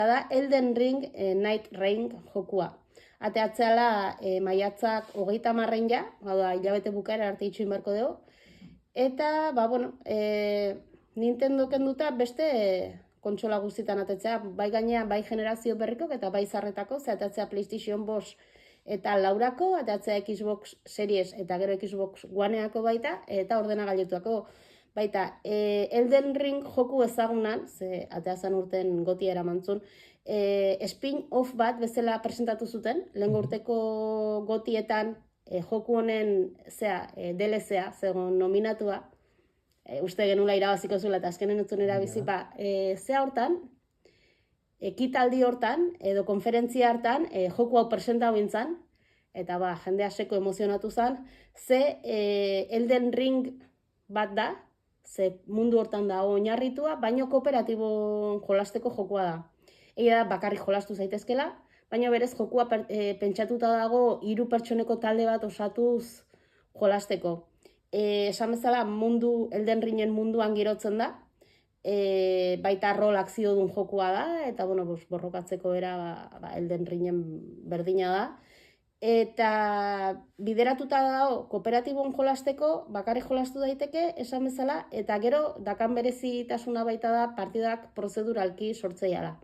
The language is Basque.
da Elden Ring Night Reign jokua. Ateatzeala maiatzak 30 ja, da hilabete bukaera arte itxuin beharko dugu. Eta, Nintendo kenduta beste kontsola guztietan atetzea, bai gainea, bai generazio berrikok eta bai zarretako, zeatatzea PlayStation 5 eta laurako, atatzea Xbox Series eta gero Xbox Oneako baita, eta ordenagailutuako baita. Elden Ring joku ezagunan, ze ateazan urten goti eramantzun, spin-off bat bezala presentatu zuten, lehen urteko gotietan joku honen DLC-a, zegoen nominatua, uste genula irabaziko zuela eta azkenen utzun erabizipa, hortan, ekitaldi hortan, edo konferentzia hartan, joku hau presentatu bintzan, eta jende aseko emozionatu zen, ze Elden Ring bat da, ze mundu hortan da oinarritua, baino kooperatibon jolasteko jokua da. Egia da, bakarrik jolastu zaitezkela, baina berez jokua pentsatuta dago 3 pertsoneko talde bat osatuz jolasteko. Esan bezala, Elden Ringen munduan girotzen da, baita rol akziodun jokua da, eta borrokatzeko era Elden Ringen berdina da. Eta bideratuta dago kooperatibon jolasteko, bakarrik jolastu daiteke, esan bezala, eta gero dakan berezitasuna baita da partidak prozeduralki sortzea da.